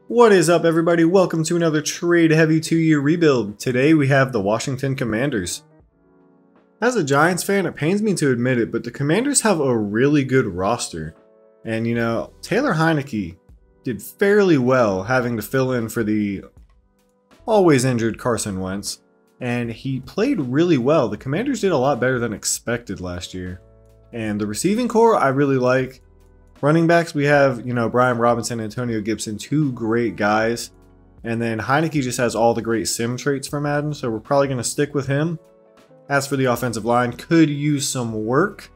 What is up, everybody? Welcome to another trade heavy 2-year rebuild. Today we have the Washington Commanders. As a Giants fan, it pains me to admit it, but the Commanders have a really good roster. And you know, Taylor Heinicke did fairly well having to fill in for the always injured Carson Wentz. And he played really well. The Commanders did a lot better than expected last year. And the receiving core I really like. Running backs, we have, Brian Robinson, Antonio Gibson, two great guys. And then Heinicke just has all the great sim traits for Madden, so we're probably going to stick with him. As for the offensive line, could use some work,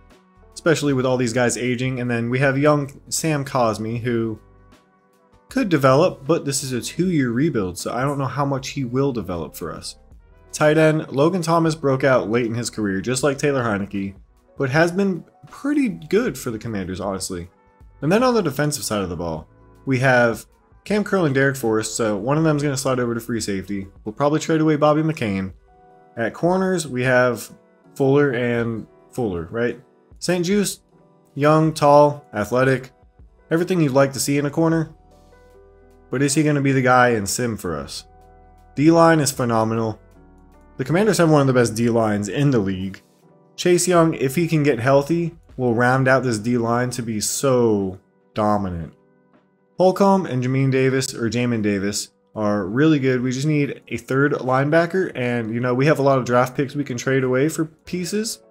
especially with all these guys aging. And then we have young Sam Cosmi, who could develop, but this is a 2-year rebuild, so I don't know how much he will develop for us. Tight end, Logan Thomas broke out late in his career, just like Taylor Heinicke, but has been pretty good for the Commanders, honestly. And then on the defensive side of the ball, we have Cam Curl and Derek Forrest, so one of them is going to slide over to free safety. We'll probably trade away Bobby McCain. At corners, we have Fuller and Fuller, right? St. Juste, young, tall, athletic, everything you'd like to see in a corner. But is he going to be the guy in sim for us? D-line is phenomenal. The Commanders have one of the best D-lines in the league. Chase Young, if he can get healthy, will round out this D-line to be so dominant. Holcomb and Jamin Davis are really good. We just need a third linebacker, and we have a lot of draft picks we can trade away for pieces.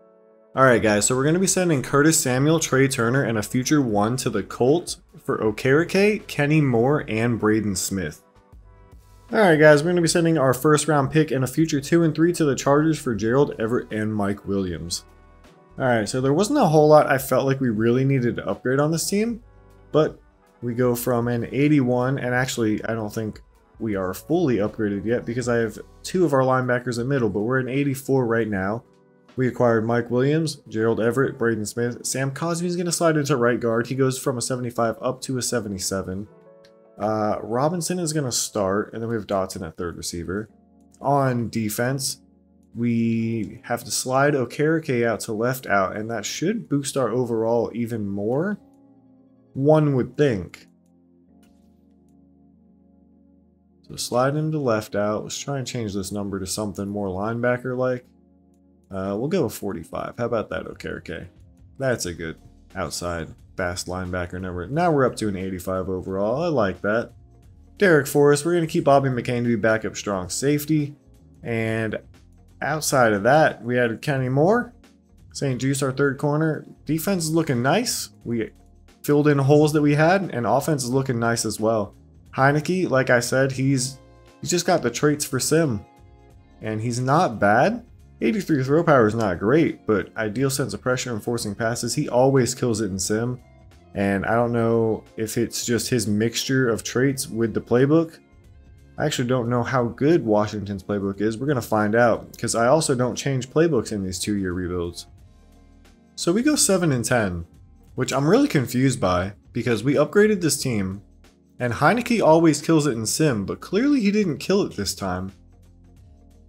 Alright guys, so we're going to be sending Curtis Samuel, Trey Turner, and a future 1 to the Colts for Okereke, Kenny Moore, and Braden Smith. Alright guys, we're going to be sending our first round pick and a future 2 and 3 to the Chargers for Gerald Everett and Mike Williams. Alright, so there wasn't a whole lot I felt like we really needed to upgrade on this team, but we go from an 81, and actually I don't think we are fully upgraded yet because I have 2 of our linebackers at middle, but we're an 84 right now. We acquired Mike Williams, Gerald Everett, Braden Smith. Sam Cosmi is going to slide into right guard. He goes from a 75 up to a 77. Robinson is going to start, and then we have Dotson at third receiver. On defense, we have to slide Okereke out to left out, and that should boost our overall even more, one would think. So slide him to left out. Let's try and change this number to something more linebacker-like. We'll go with 45. How about that, Okereke? That's a good outside fast linebacker number. Now we're up to an 85 overall. I like that. Derek Forrest, we're going to keep Bobby McCain to be backup strong safety. And outside of that, we added Kenny Moore, St. Juste, our third corner. Defense is looking nice. We filled in holes that we had, and offense is looking nice as well. Heinicke, like I said, he's just got the traits for sim, and he's not bad. 83 throw power is not great, but ideal sense of pressure and forcing passes. He always kills it in sim, and I don't know if it's just his mixture of traits with the playbook. I actually don't know how good Washington's playbook is. We're going to find out, because I also don't change playbooks in these 2-year rebuilds. So we go 7 and 10, which I'm really confused by, because we upgraded this team, and Heinicke always kills it in sim, but clearly he didn't kill it this time.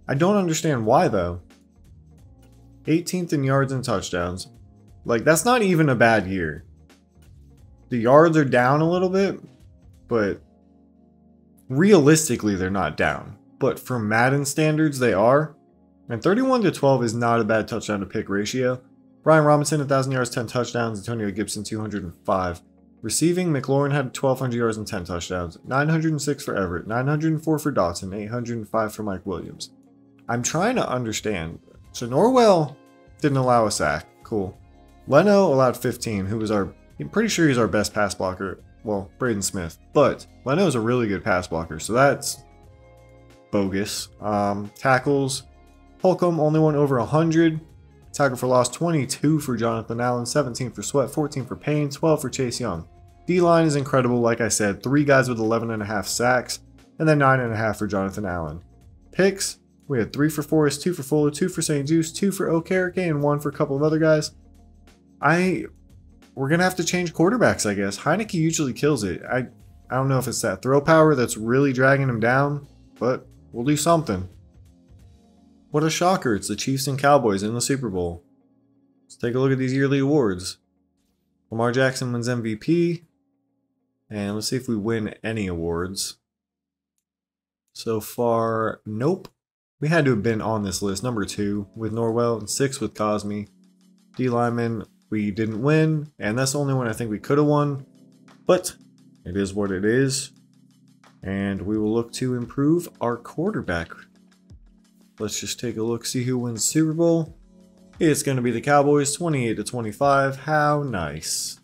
I don't understand why though. 18th in yards and touchdowns. Like, that's not even a bad year. The yards are down a little bit, but realistically, they're not down, but for Madden standards, they are. And 31 to 12 is not a bad touchdown to pick ratio. Brian Robinson, 1,000 yards, 10 touchdowns. Antonio Gibson, 205. Receiving, McLaurin had 1,200 yards and 10 touchdowns. 906 for Everett, 904 for Dotson, 805 for Mike Williams. I'm trying to understand. So Norwell didn't allow a sack. Cool. Leno allowed 15, who was I'm pretty sure he's our best pass blocker. Well, Braden Smith, but Leno is a really good pass blocker, so that's bogus. Tackles, Holcomb only went over 100. Tackle for loss, 22 for Jonathan Allen, 17 for Sweat, 14 for Payne, 12 for Chase Young. D-line is incredible, like I said, 3 guys with 11.5 sacks, and then 9.5 for Jonathan Allen. Picks, we had 3 for Forrest, 2 for Fuller, 2 for St. Juste, 2 for Okereke, and 1 for a couple of other guys. We're going to have to change quarterbacks, I guess. Heinicke usually kills it. I don't know if it's that throw power that's really dragging him down, but we'll do something. What a shocker. It's the Chiefs and Cowboys in the Super Bowl. Let's take a look at these yearly awards. Lamar Jackson wins MVP. And let's see if we win any awards. So far, nope. We had to have been on this list. Number 2 with Norwell and 6 with Cosme. D lineman, we didn't win, and that's the only one I think we could have won. But it is what it is. And we will look to improve our quarterback. Let's just take a look, see who wins Super Bowl. It's going to be the Cowboys, 28-25. How nice.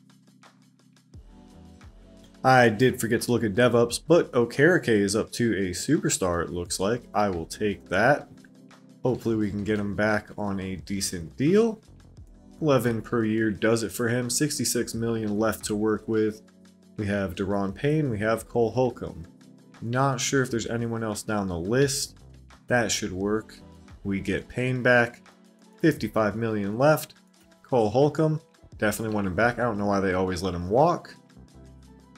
I did forget to look at DevUps, but Okereke is up to a superstar, it looks like. I will take that. Hopefully we can get him back on a decent deal. 11 per year does it for him. 66 million left to work with. We have Deron Payne, we have Cole Holcomb. Not sure if there's anyone else down the list. That should work. We get Payne back. 55 million left. Cole Holcomb, definitely want him back. I don't know why they always let him walk.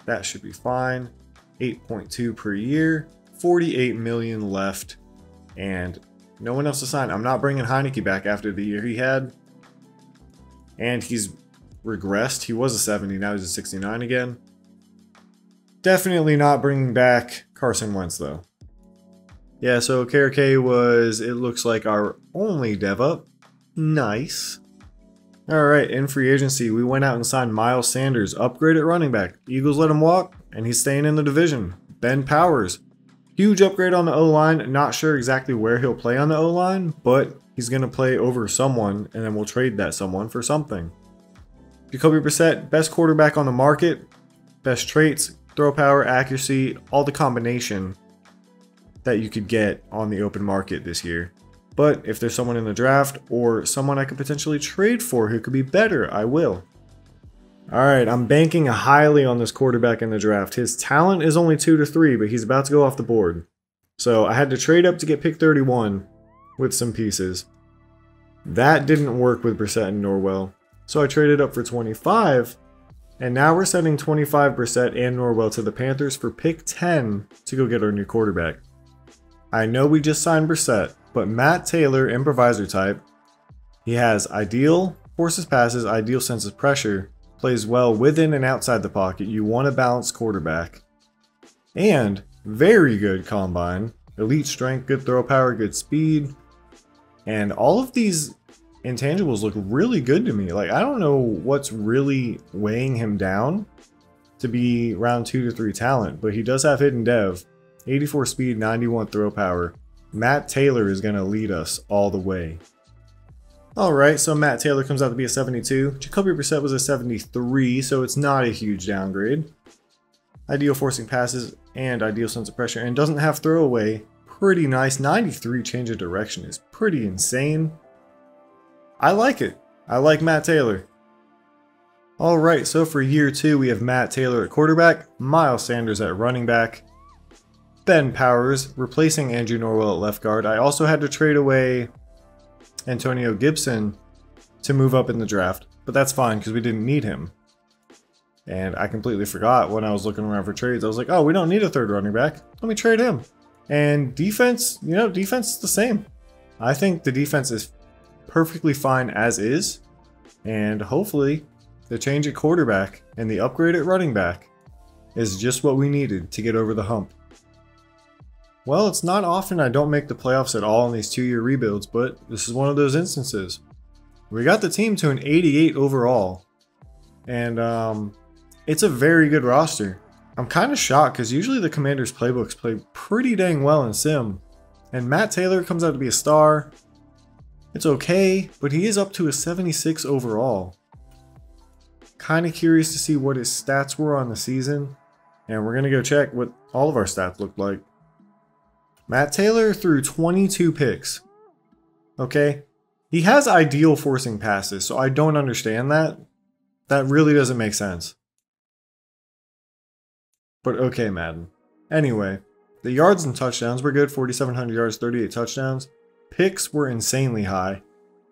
That should be fine. 8.2 per year. 48 million left. And no one else to sign. I'm not bringing Heineke back after the year he had. And he's regressed. He was a 70, now he's a 69 again. Definitely not bringing back Carson Wentz though. Yeah, so Okereke was, it looks like, our only dev up. Nice. Alright, in free agency, we went out and signed Miles Sanders, upgrade at running back. Eagles let him walk, and he's staying in the division. Ben Powers, huge upgrade on the O-line. Not sure exactly where he'll play on the O-line, but he's going to play over someone, and then we'll trade that someone for something. Jacoby Brissett, best quarterback on the market. Best traits, throw power, accuracy, all the combination that you could get on the open market this year. But if there's someone in the draft or someone I could potentially trade for who could be better, I will. Alright, I'm banking highly on this quarterback in the draft. His talent is only 2 to 3, but he's about to go off the board. So I had to trade up to get pick 31 with some pieces. That didn't work with Brissett and Norwell. So I traded up for 25, and now we're sending 25 Brissett and Norwell to the Panthers for pick 10 to go get our new quarterback. I know we just signed Brissett, but Matt Taylor, improviser type, he has ideal forces passes, ideal sense of pressure, plays well within and outside the pocket. You want a balanced quarterback. And very good combine, elite strength, good throw power, good speed. And all of these intangibles look really good to me. Like, I don't know what's really weighing him down to be round 2 to 3 talent, but he does have hidden dev. 84 speed, 91 throw power. Matt Taylor is going to lead us all the way. Alright, so Matt Taylor comes out to be a 72. Jacoby Brissett was a 73, so it's not a huge downgrade. Ideal forcing passes and ideal sense of pressure, and doesn't have throwaway. Pretty nice. 93 change of direction is pretty insane. I like it. I like Matt Taylor. Alright, so for year 2 we have Matt Taylor at quarterback, Miles Sanders at running back, Ben Powers replacing Andrew Norwell at left guard. I also had to trade away Antonio Gibson to move up in the draft, but that's fine because we didn't need him. And I completely forgot when I was looking around for trades. I was like, oh, we don't need a third running back. Let me trade him. And defense, you know, defense is the same. I think the defense is perfectly fine as is. And hopefully the change at quarterback and the upgrade at running back is just what we needed to get over the hump. Well, it's not often I don't make the playoffs at all in these 2-year rebuilds, but this is one of those instances. We got the team to an 88 overall, and it's a very good roster. I'm kind of shocked because usually the Commanders playbooks play pretty dang well in Sim, and Matt Taylor comes out to be a star. It's okay, but he is up to a 76 overall. Kind of curious to see what his stats were on the season, and we're going to go check what all of our stats looked like. Matt Taylor threw 22 picks. Okay? He has ideal forcing passes, so I don't understand that. That really doesn't make sense. But okay, Madden. Anyway, the yards and touchdowns were good. 4,700 yards, 38 touchdowns. Picks were insanely high.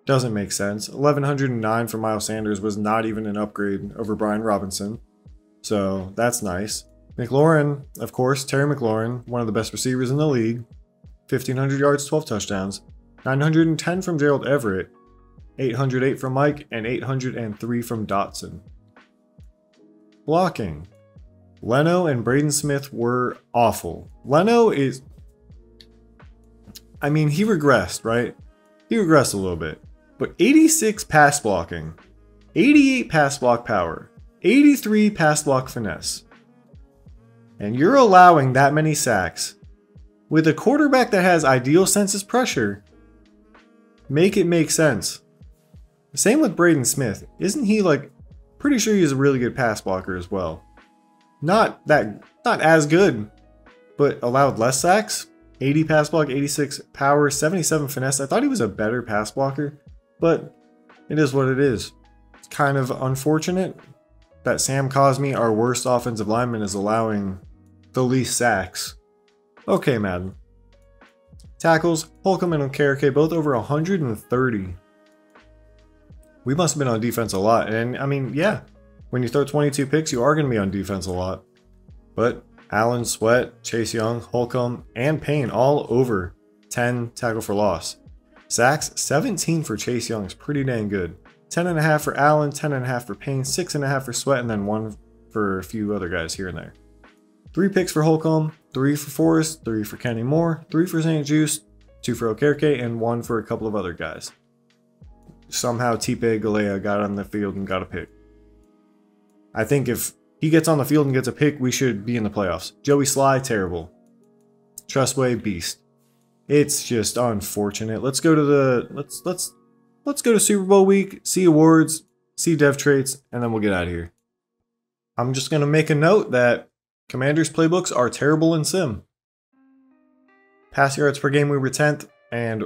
Doesn't make sense. 1,109 for Miles Sanders was not even an upgrade over Brian Robinson. So that's nice. McLaurin, of course, Terry McLaurin, one of the best receivers in the league. 1,500 yards, 12 touchdowns. 910 from Gerald Everett. 808 from Mike, and 803 from Dotson. Blocking. Leno and Braden Smith were awful. Leno is I mean, he regressed, right? He regressed a little bit. But 86 pass blocking, 88 pass block power, 83 pass block finesse. And you're allowing that many sacks. With a quarterback that has ideal senses pressure, make it make sense. Same with Braden Smith. Isn't he like, pretty sure he's a really good pass blocker as well. Not as good, but allowed less sacks. 80 pass block, 86 power, 77 finesse. I thought he was a better pass blocker, but it is what it is. It's kind of unfortunate that Sam Cosmi, our worst offensive lineman, is allowing the least sacks. Okay, Madden. Tackles, Holcomb and Okereke both over 130. We must have been on defense a lot. And I mean, yeah, when you throw 22 picks, you are going to be on defense a lot. But Allen, Sweat, Chase Young, Holcomb, and Payne all over 10 tackle for loss. Sacks, 17 for Chase Young is pretty dang good. 10.5 for Allen, 10.5 for Payne, 6.5 for Sweat, and then 1 for a few other guys here and there. 3 picks for Holcomb, 3 for Forrest, 3 for Kenny Moore, 3 for St. Juice, 2 for Okereke, and 1 for a couple of other guys. Somehow Tipe Galea got on the field and got a pick. I think if he gets on the field and gets a pick, we should be in the playoffs. Joey Sly, terrible. Trustway, beast. It's just unfortunate. Let's go to the let's go to Super Bowl week, see awards, see dev traits, and then we'll get out of here. I'm just gonna make a note that Commanders playbooks are terrible in Sim. Pass yards per game we were 10th, and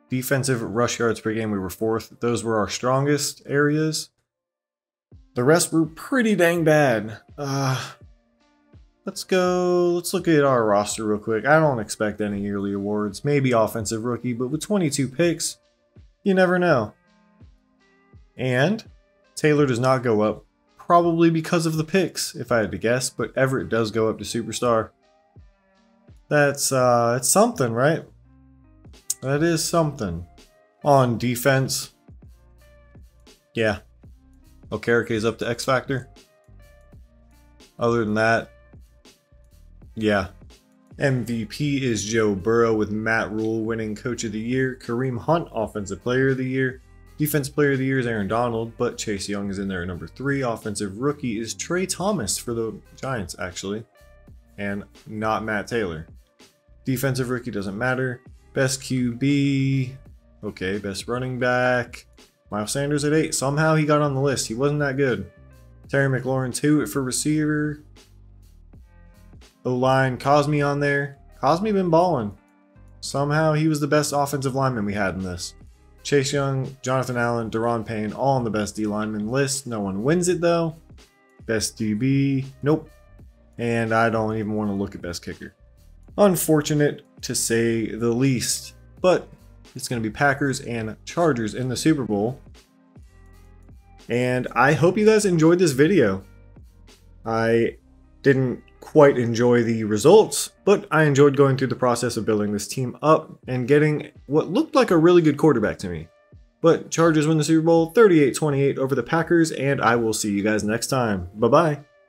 defensive rush yards per game we were 4th. Those were our strongest areas. The rest were pretty dang bad. Let's look at our roster real quick. I don't expect any yearly awards. Maybe offensive rookie, but with 22 picks, you never know. And Taylor does not go up. Probably because of the picks, if I had to guess, but Everett does go up to superstar. That's it's something, right? That is something. On defense, yeah. Okereke is up to X Factor. Other than that, yeah. MVP is Joe Burrow with Matt Rule winning Coach of the Year. Kareem Hunt, Offensive Player of the Year. Defensive Player of the Year is Aaron Donald, but Chase Young is in there at number 3. Offensive Rookie is Trey Thomas for the Giants, actually, and not Matt Taylor. Defensive Rookie doesn't matter. Best QB, okay, best running back. Miles Sanders at 8. Somehow he got on the list. He wasn't that good. Terry McLaurin 2 for receiver. O-line, Cosmi on there. Cosmi been balling. Somehow he was the best offensive lineman we had in this. Chase Young, Jonathan Allen, Deron Payne, all on the best D lineman list. No one wins it though. Best DB, nope. And I don't even want to look at best kicker. Unfortunate to say the least, but it's going to be Packers and Chargers in the Super Bowl. And I hope you guys enjoyed this video. I didn't quite enjoy the results, but I enjoyed going through the process of building this team up and getting what looked like a really good quarterback to me. But Chargers win the Super Bowl 38-28 over the Packers, and I will see you guys next time. Bye-bye.